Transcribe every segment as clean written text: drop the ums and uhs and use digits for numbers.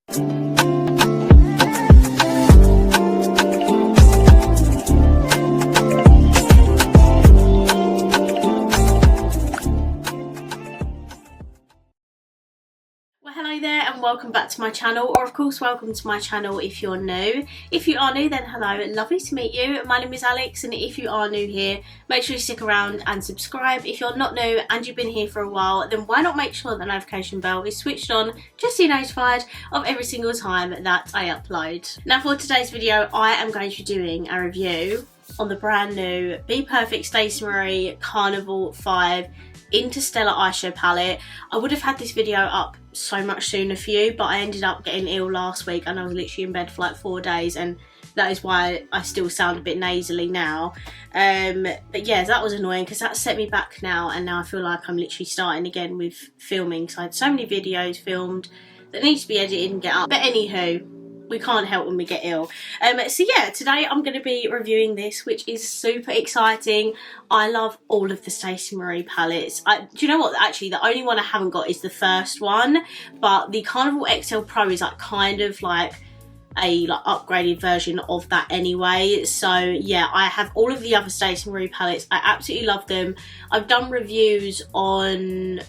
Hello there and welcome back to my channel, or of course welcome to my channel if you're new. If you are new, then hello, lovely to meet you. My name is Alex, and if you are new here, make sure you stick around and subscribe. If you're not new and you've been here for a while, then why not make sure the notification bell is switched on just so you're notified of every single time that I upload. Now for today's video, I am going to be doing a review on the brand new Bperfect Stacey Marie Carnival 5 Interstellar eyeshadow palette. I would have had this video up so much sooner for you, but I ended up getting ill last week and I was literally in bed for like 4 days, and that is why I still sound a bit nasally now. But yeah, that was annoying because that set me back now, and now I feel like I'm literally starting again with filming. So I had so many videos filmed that need to be edited and get up. But anywho, we can't help when we get ill. So yeah, today I'm going to be reviewing this, which is super exciting. I love all of the Stacey Marie palettes. Do you know what? Actually, the only one I haven't got is the first one, but the Carnival XL Pro is like kind of like a upgraded version of that anyway. So yeah, I have all of the other Stacey Marie palettes. I absolutely love them. I've done reviews on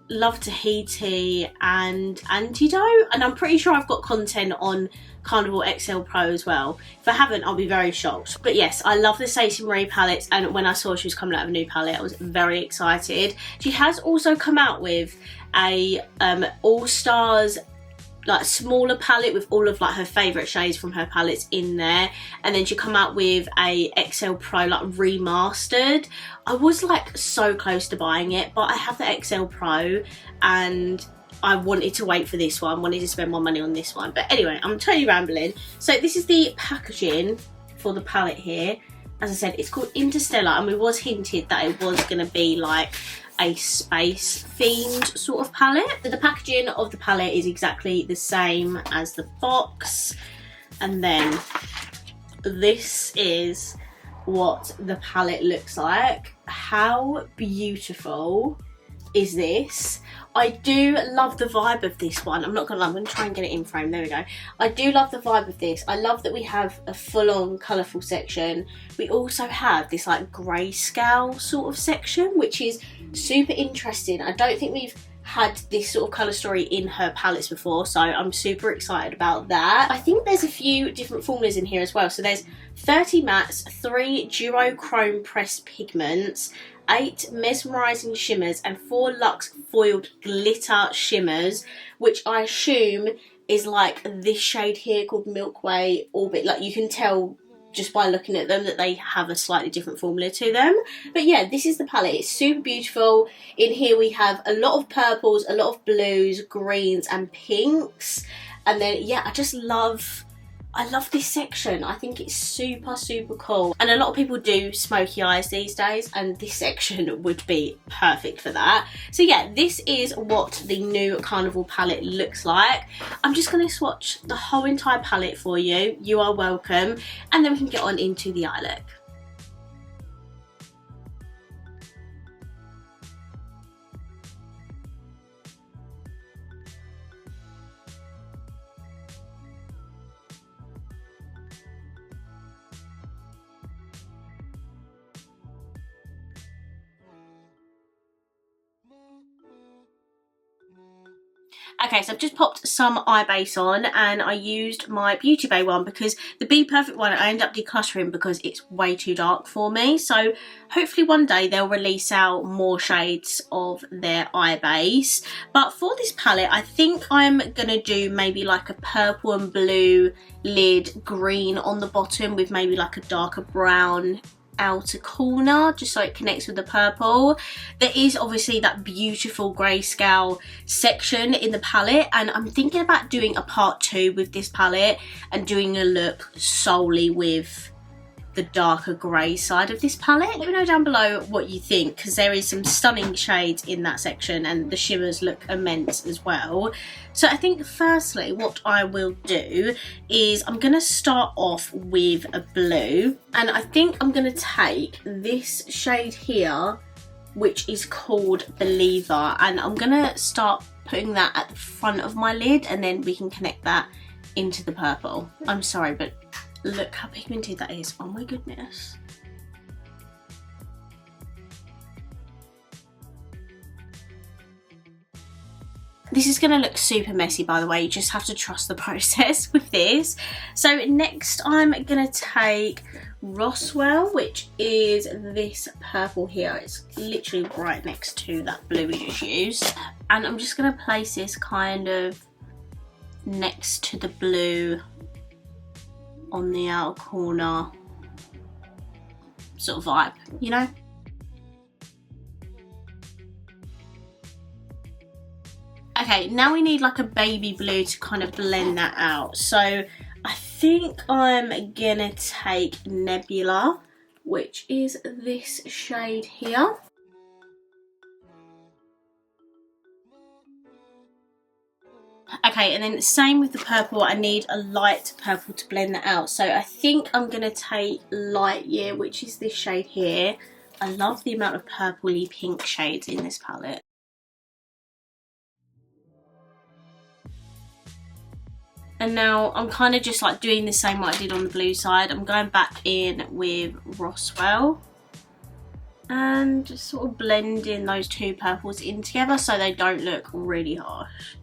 Love Tahiti and Antidote, and I'm pretty sure I've got content on Carnival XL Pro as well. If I haven't, I'll be very shocked. But yes, I love the Stacey Marie palettes, and when I saw she was coming out of a new palette, I was very excited. She has also come out with a all-stars like smaller palette with all of like her favourite shades from her palettes in there, and then she come out with a XL Pro like remastered. I was like so close to buying it, but I have the XL Pro and I wanted to wait for this one, wanted to spend my money on this one. But anyway, I'm totally rambling. So this is the packaging for the palette here. As I said, it's called Interstellar, and we was hinted that it was going to be like a space themed sort of palette. So the packaging of the palette is exactly the same as the box, and then this is what the palette looks like. How beautiful is this? I do love the vibe of this one. I'm not gonna lie, I'm gonna try and get it in frame. There we go. I do love the vibe of this. I love that we have a full-on colourful section. We also have this like grayscale sort of section, which is super interesting. I don't think we've had this sort of colour story in her palettes before, so I'm super excited about that. I think there's a few different formulas in here as well. So there's 30 mattes, 3 duochrome pressed pigments, 8 mesmerising shimmers, and 4 luxe foiled glitter shimmers, which I assume is like this shade here called Milkway Orbit. Like you can tell just by looking at them that they have a slightly different formula to them. But yeah, this is the palette. It's super beautiful. In here we have a lot of purples, a lot of blues, greens and pinks. And then yeah, I love this section. I think it's super, super cool. And a lot of people do smoky eyes these days, and this section would be perfect for that. So yeah, this is what the new Carnival palette looks like. I'm just gonna swatch the whole entire palette for you. You are welcome. And then we can get on into the eye look. Okay, so I've just popped some eye base on, and I used my Beauty Bay one because the Bperfect one I ended up decluttering because it's way too dark for me. So hopefully one day they'll release out more shades of their eye base. But for this palette, I think I'm gonna do maybe like a purple and blue lid, green on the bottom with maybe like a darker brown outer corner, just so it connects with the purple. There is obviously that beautiful grayscale section in the palette, and I'm thinking about doing a part 2 with this palette and doing a look solely with the darker grey side of this palette. Let me know down below what you think, because there is some stunning shades in that section and the shimmers look immense as well. So I think firstly what I will do is I'm going to start off with a blue, and I think I'm going to take this shade here, which is called Believer, and I'm going to start putting that at the front of my lid, and then we can connect that into the purple. I'm sorry, but look how pigmented that is. Oh my goodness. This is going to look super messy, by the way. You just have to trust the process with this. So next I'm going to take Roswell, which is this purple here. It's literally right next to that blue we just used. And I'm just going to place this kind of next to the blue on the outer corner sort of vibe, you know? Okay, now we need like a baby blue to kind of blend that out. So I think I'm gonna take Nebula, which is this shade here. Okay, and then same with the purple, I need a light purple to blend that out. So I think I'm gonna take Light Year, which is this shade here. I love the amount of purpley pink shades in this palette. And now I'm kind of just like doing the same what I did on the blue side. I'm going back in with Roswell and just sort of blending those two purples in together so they don't look really harsh.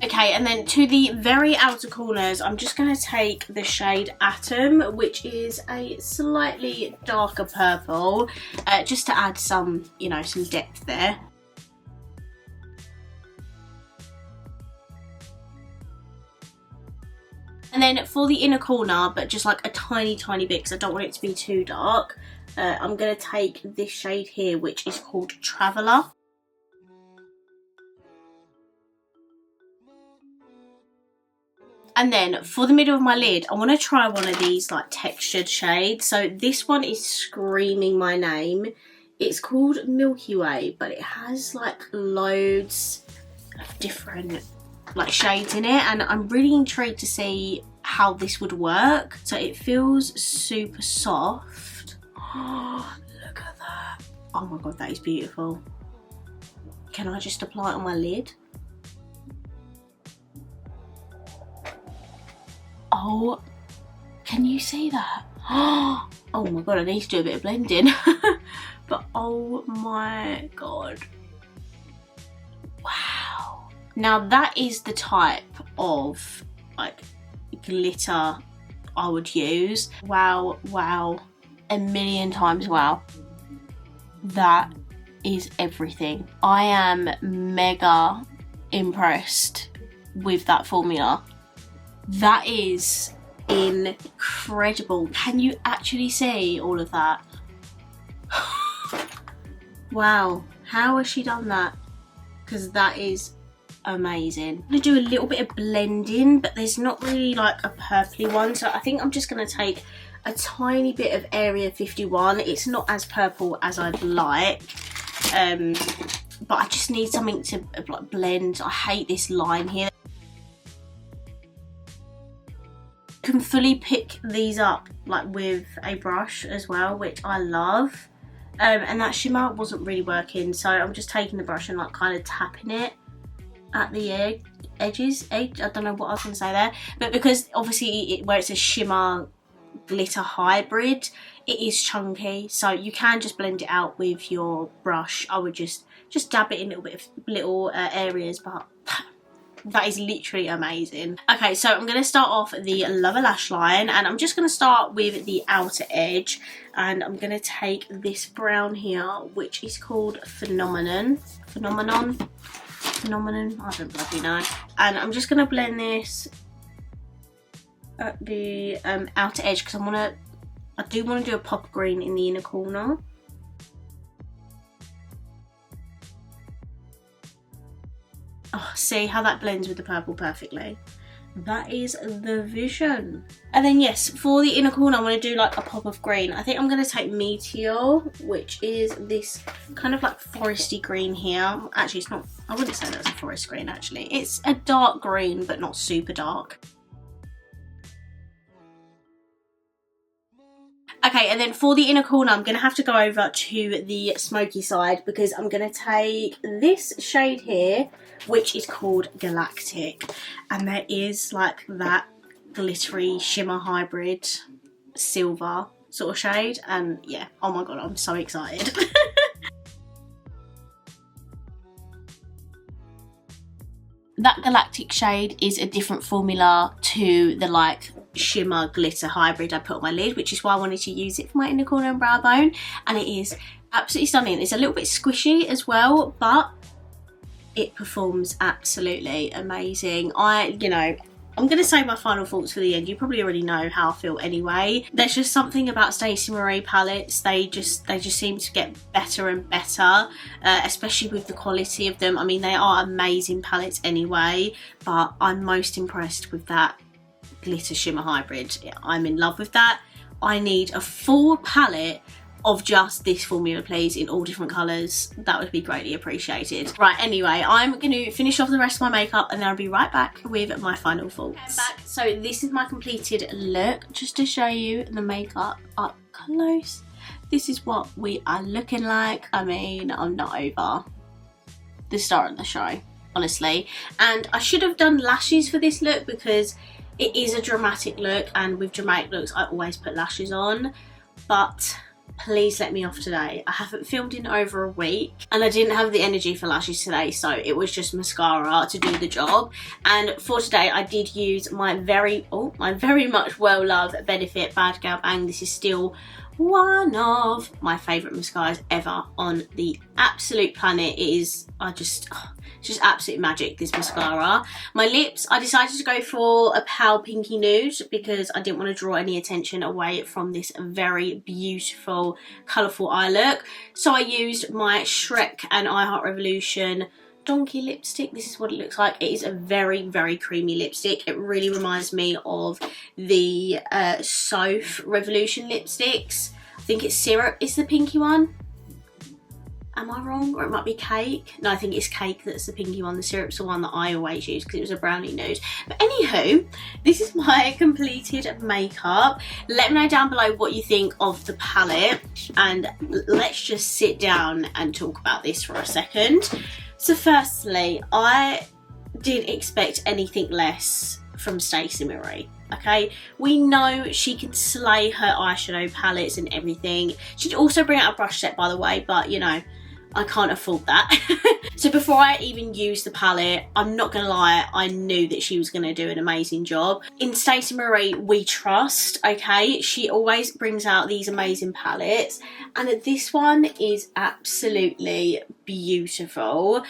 Okay, and then to the very outer corners, I'm just going to take the shade Atom, which is a slightly darker purple, just to add some, you know, some depth there. And then for the inner corner, but just like a tiny bit because I don't want it to be too dark, I'm going to take this shade here, which is called Traveller. And then for the middle of my lid, I want to try one of these like textured shades. So this one is screaming my name. It's called Milky Way, but it has like loads of different like shades in it, and I'm really intrigued to see how this would work. So it feels super soft. Oh, look at that. Oh my god, that is beautiful. Can I just apply it on my lid? Oh, can you see that? Oh my god, I need to do a bit of blending. But oh my god. Wow. Now that is the type of like glitter I would use. Wow, wow, a million times wow. That is everything. I am mega impressed with that formula. That is incredible. Can you actually see all of that? Wow, how has she done that? Because that is amazing. I'm going to do a little bit of blending, but there's not really like a purpley one, so I think I'm just going to take a tiny bit of Area 51. It's not as purple as I'd like, but I just need something to like blend. I hate this line here. You can fully pick these up like with a brush as well, which I love. And that shimmer wasn't really working, so I'm just taking the brush and like kind of tapping it at the edges. I don't know what I was going to say there, but because obviously where it's a shimmer glitter hybrid, it is chunky, so you can just blend it out with your brush. I would just dab it in little areas, but that is literally amazing. Okay, so I'm going to start off the lower lash line, and I'm just going to start with the outer edge, and I'm going to take this brown here, which is called Phenomenon, I don't bloody know. And I'm just going to blend this at the outer edge, because I do want to do a pop green in the inner corner. Oh, see how that blends with the purple perfectly? That is the vision. And then yes, for the inner corner I want to do like a pop of green. I think I'm going to take Meteor, which is this kind of like foresty green here. Actually it's not, I wouldn't say that's a forest green actually. It's a dark green but not super dark. Okay, and then for the inner corner, I'm going to have to go over to the smoky side because I'm going to take this shade here, which is called Galactic. And there is like that glittery shimmer hybrid silver sort of shade. And yeah, oh my god, I'm so excited. That Galactic shade is a different formula to the like shimmer glitter hybrid I put on my lid, which is why I wanted to use it for my inner corner and brow bone, and it is absolutely stunning. It's a little bit squishy as well, but it performs absolutely amazing. I'm going to say my final thoughts for the end. You probably already know how I feel anyway. There's just something about Stacey Marie palettes. They just seem to get better and better, especially with the quality of them. I mean, they are amazing palettes anyway, but I'm most impressed with that glitter shimmer hybrid. I'm in love with that. I need a full palette of just this formula, please, in all different colours. That would be greatly appreciated. Right, anyway, I'm going to finish off the rest of my makeup and then I'll be right back with my final thoughts. So this is my completed look. Just to show you the makeup up close, this is what we are looking like. I mean, I'm not over the star of the show, honestly. And I should have done lashes for this look because it is a dramatic look, and with dramatic looks I always put lashes on, but please let me off today. I haven't filmed in over a week and I didn't have the energy for lashes today, so it was just mascara to do the job. And for today I did use my very much well-loved Bperfect Bad Girl Bang. This is still one of my favourite mascaras ever on the absolute planet. It is, it's just absolute magic, this mascara. My lips, I decided to go for a pale pinky nude because I didn't want to draw any attention away from this very beautiful, colourful eye look. So I used my Shrek and I Heart Revolution Donkey lipstick. This is what it looks like. It is a very, very creamy lipstick. It really reminds me of the Soph Revolution lipsticks. I think it's Syrup is the pinky one. Am I wrong? Or it might be Cake. No, I think it's Cake that's the pinky one. The Syrup's the one that I always use because it was a brownie nude. But anywho, this is my completed makeup. Let me know down below what you think of the palette, and let's just sit down and talk about this for a second. So firstly, I didn't expect anything less from Stacey Marie. Okay, we know she can slay her eyeshadow palettes and everything. She'd also bring out a brush set, by the way, but you know, I can't afford that. So before I even used the palette, I'm not gonna lie, I knew that she was gonna do an amazing job. In Stacey Marie, we trust, okay? She always brings out these amazing palettes, and this one is absolutely beautiful.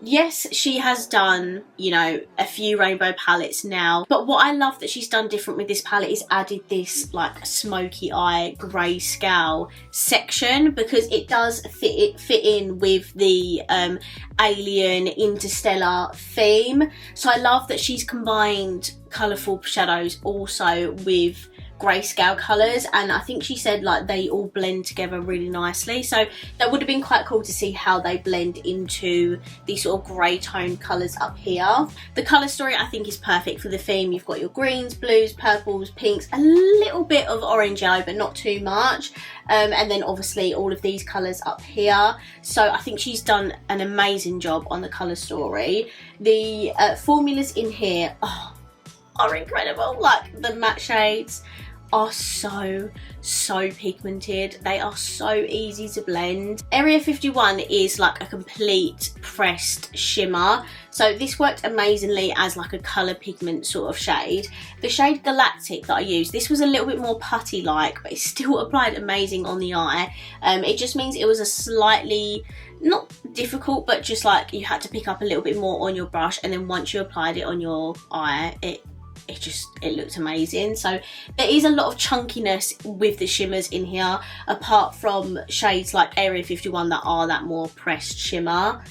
Yes, she has done, you know, a few rainbow palettes now, but what I love that she's done different with this palette is added this like smoky eye grayscale section, because it does fit in with the alien interstellar theme. So I love that she's combined colourful shadows also with grayscale colours, and I think she said like they all blend together really nicely, so that would have been quite cool to see how they blend into these sort of grey tone colours up here. The colour story I think is perfect for the theme. You've got your greens, blues, purples, pinks, a little bit of orange yellow but not too much, and then obviously all of these colours up here. So I think she's done an amazing job on the colour story. The formulas in here are incredible. Like the matte shades are so pigmented. They are so easy to blend. Area 51 is like a complete pressed shimmer, so this worked amazingly as like a colour pigment sort of shade. The shade Galactic that I used, this was a little bit more putty like, but it still applied amazing on the eye. It just means it was a slightly, not difficult, but just like you had to pick up a little bit more on your brush, and then once you applied it on your eye, it looked amazing. So there is a lot of chunkiness with the shimmers in here, apart from shades like Area 51 that are that more pressed shimmer.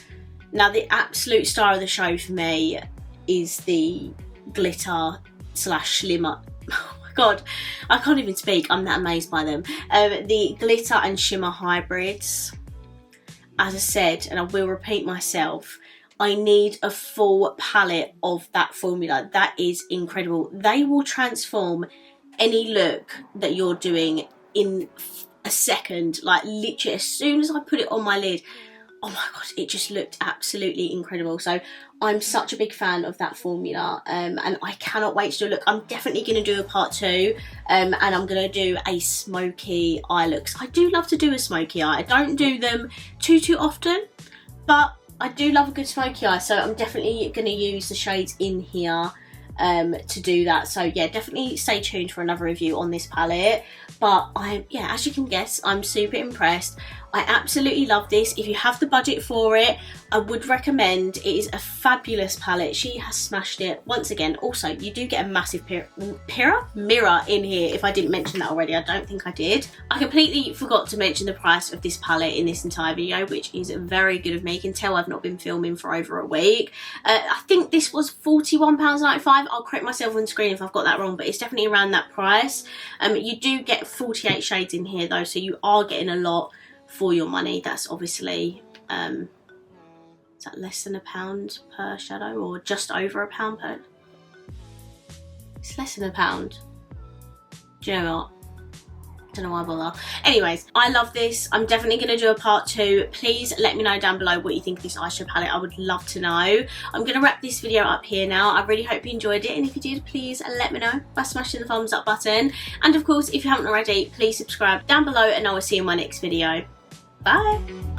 Now the absolute star of the show for me is the glitter slash shimmer. Oh my god, I can't even speak, I'm that amazed by them. The glitter and shimmer hybrids. As I said, and I will repeat myself, I need a full palette of that formula. That is incredible. They will transform any look that you're doing in a second. Like literally as soon as I put it on my lid, oh my gosh, it just looked absolutely incredible. So I'm such a big fan of that formula, and I cannot wait to do a look. I'm definitely going to do a part 2, and I'm going to do a smoky eye look. I do love to do a smoky eye. I don't do them too often, but I do love a good smoky eye, so I'm definitely going to use the shades in here to do that. So yeah, definitely stay tuned for another review on this palette. But yeah, as you can guess, I'm super impressed. I absolutely love this. If you have the budget for it, I would recommend. It is a fabulous palette. She has smashed it once again. Also, you do get a massive mirror in here. If I didn't mention that already, I don't think I did. I completely forgot to mention the price of this palette in this entire video, which is very good of me. You can tell I've not been filming for over a week. I think this was £41.95. I'll correct myself on screen if I've got that wrong, but it's definitely around that price. You do get 48 shades in here though, so you are getting a lot for your money. That's obviously is that less than £1 per shadow, or just over £1 per? It's less than £1. Do you know what? Don't know why I bother. Anyways, I love this. I'm definitely going to do a part 2. Please let me know down below what you think of this eyeshadow palette. I would love to know. I'm going to wrap this video up here now. I really hope you enjoyed it, and if you did, please let me know by smashing the thumbs up button. And of course, if you haven't already, please subscribe down below, and I will see you in my next video. Bye!